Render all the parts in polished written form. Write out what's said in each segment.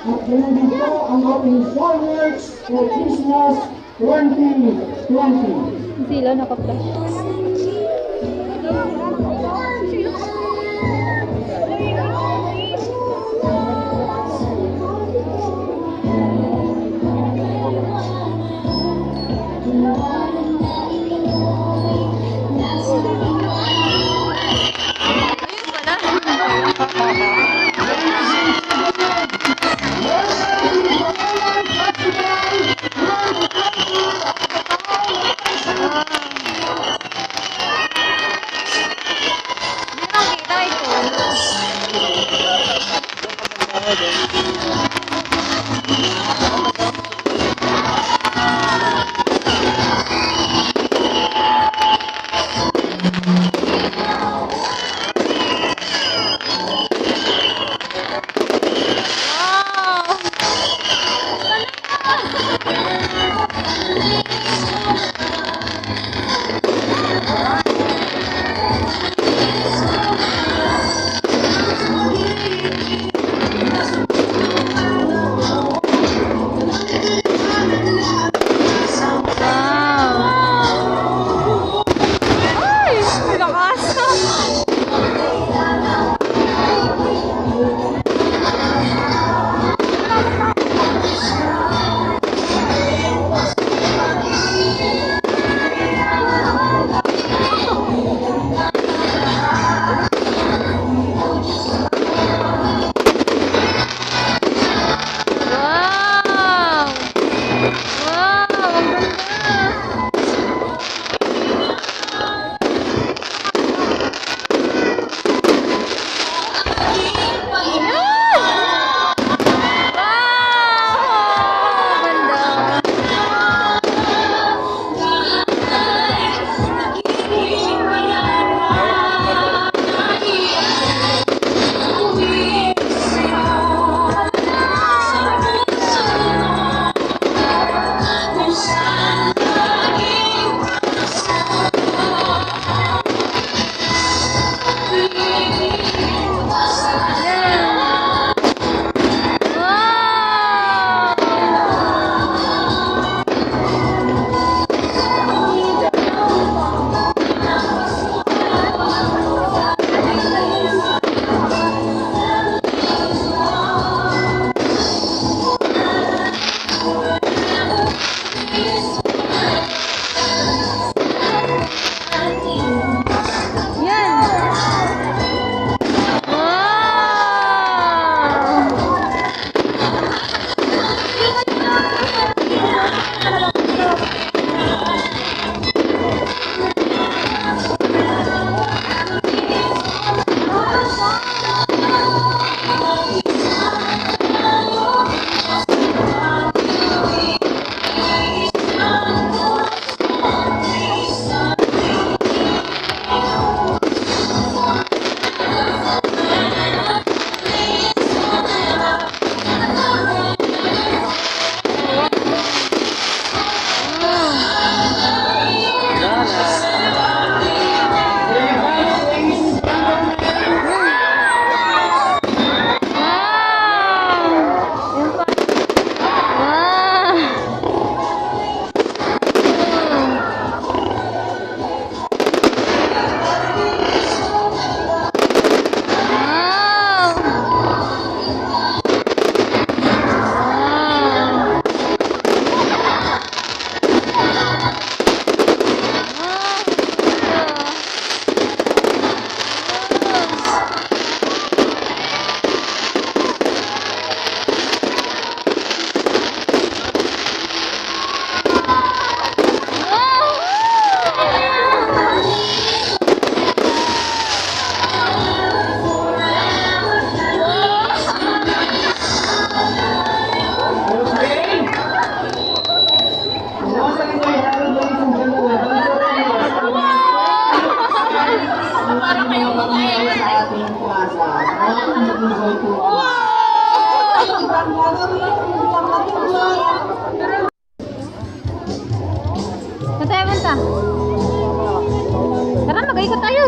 at ganun po ang ating fireworks for Christmas 2020. Sila naka-flash. Matay man ta. Tara, mag-ikot tayo.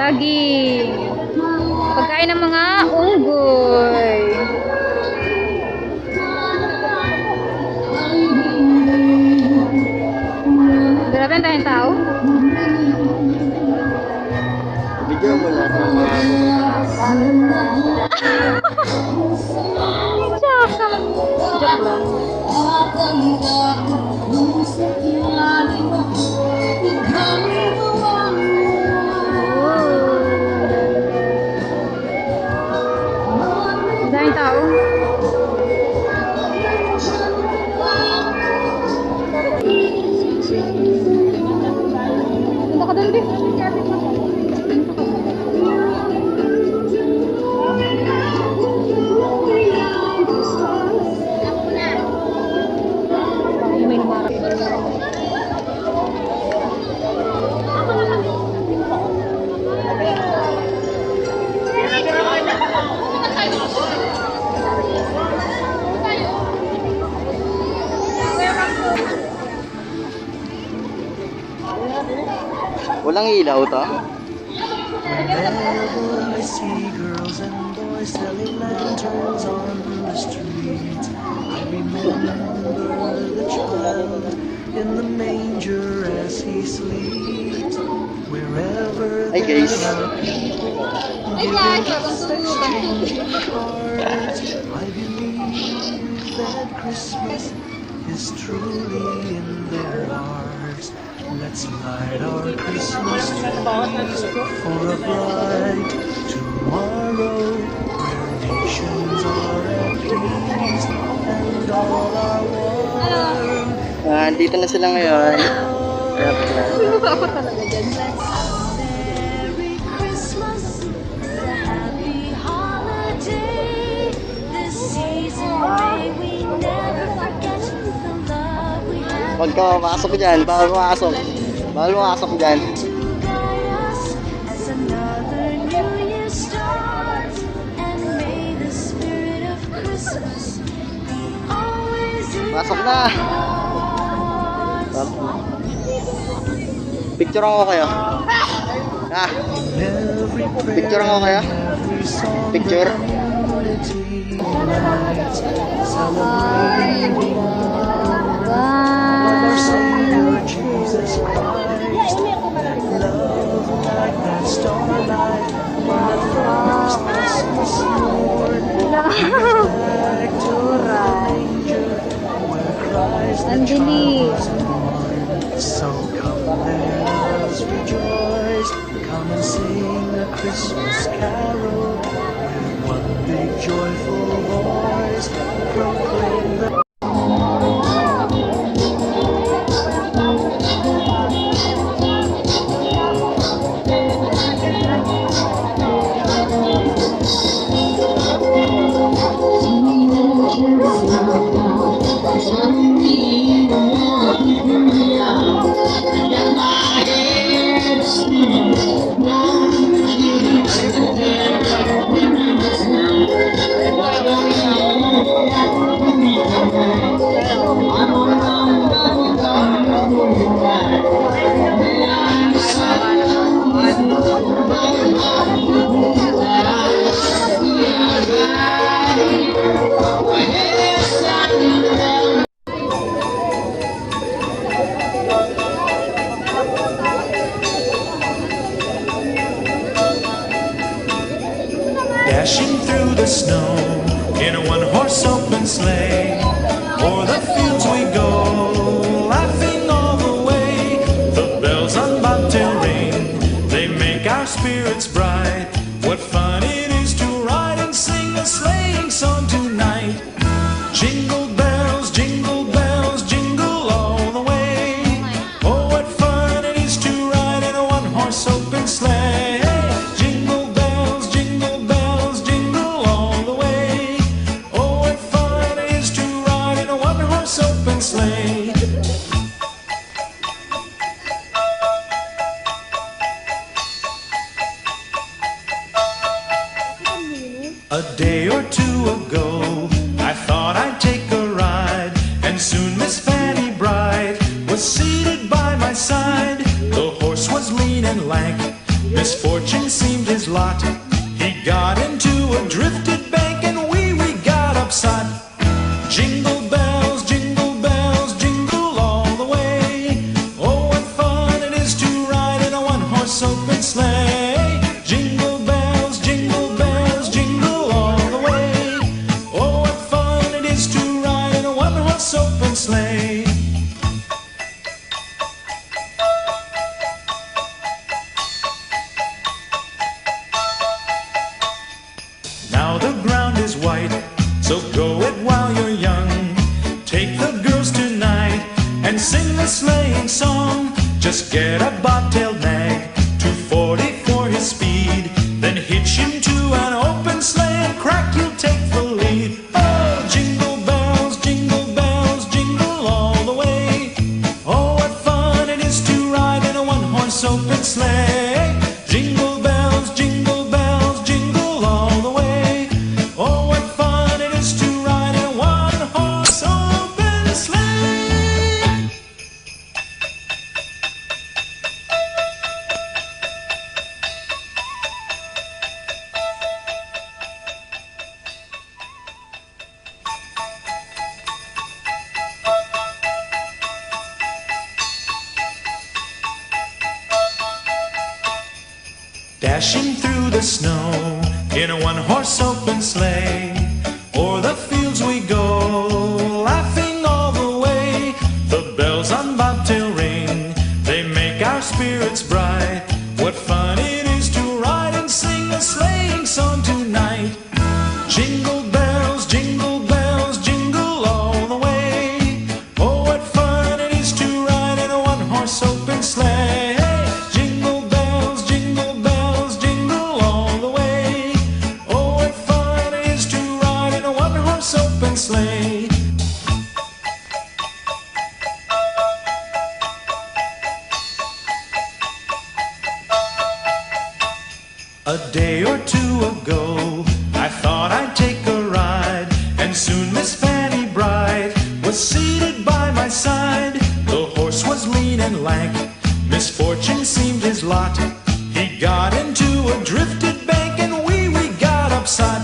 saging. Pagkain ng mga unggoy. Grabe ang daming tao. Bigyan mo lang ang mga Tsaka. Joke lang. Ang daming tao. Punta ka doon, Bi. May lumarap. walang ilaw to. Whenever I see girls and boys selling lanterns on the street, I remember the child in the manger as he sleeps. Wherever Hi guys. there are people exchanging cards, I believe that Christmas is truly in their hearts. Let's light our Christmas trees for a bright tomorrow, where nations are at peace and all are warm. Dito na sila ngayon. Ako talaga dyan. Merry Christmas, a happy holiday. This season may we never forget the love we have Huwag ka mapasok dyan. Bawal makasok. Bawal makasok dyan. to guide us as another new year starts. And may the spirit of Christmas be always in Pasok na. our hearts. Picture ako kayo. Every Picture ako kayo. every song Picture. unity unites, celebrating our Savior Jesus Christ. Love like that starlight when the first Christmas morn back to the manger where Christ the Ang dilim. child was born. So come let us rejoice, come and sing a Christmas carol with one big joyful voice, proclaim the dashing through the snow in a one-horse open sleigh. O'er the fields we go, laughing all the way. The bells on bobtail ring, they make our spirits bright. What fun it is to ride and sing a sleighing song tonight. Jingle bells, jingle all the way. Oh, what fun it is to ride in a one-horse open sleigh. Jingle bells, jingle all the way. Oh, what fun it is to ride in a one-horse open sleigh. A day or two ago, I thought I'd take a ride, and soon Miss Fanny Bright was seated by my side. The horse was lean and lank, Misfortune seemed his lot. He got into a drifted bank and we got upset. Jingle bells, jingle all the way. Oh, what fun it is to ride in a one-horse open sleigh. Jingle bells, jingle all the way. Oh, what fun it is to ride in a one-horse open sleigh. Now the ground is white, so go it while you're young. Take the girls tonight and sing the sleighing song. Just get a bobtailed nag, 240 for his speed. Then hitch him to an open sleigh and crack, you'll take the lead. Oh, jingle bells, jingle all the way. Oh, what fun it is to ride in a one-horse open sleigh. Jingle bells, jingle all the way. Oh, what fun it is to ride in a one-horse open sleigh. Dashing through the snow in a one-horse open sleigh. O'er the fields we go, laughing all the way. The bells on bobtail ring, they make our spirits bright. What fun it is to ride and sing a sleighing song tonight. Jingle bells, jingle all the way. Oh, what fun it is to ride in a one-horse open sleigh. Jingle bells, jingle all the way. Oh, what fun it is to ride in a one-horse open sleigh. A day or two ago, I thought I'd take a ride, and soon Miss Fanny Bright was seated by my side. The horse was lean and lank, misfortune seemed his lot. He got into a drifted bank and we got upset.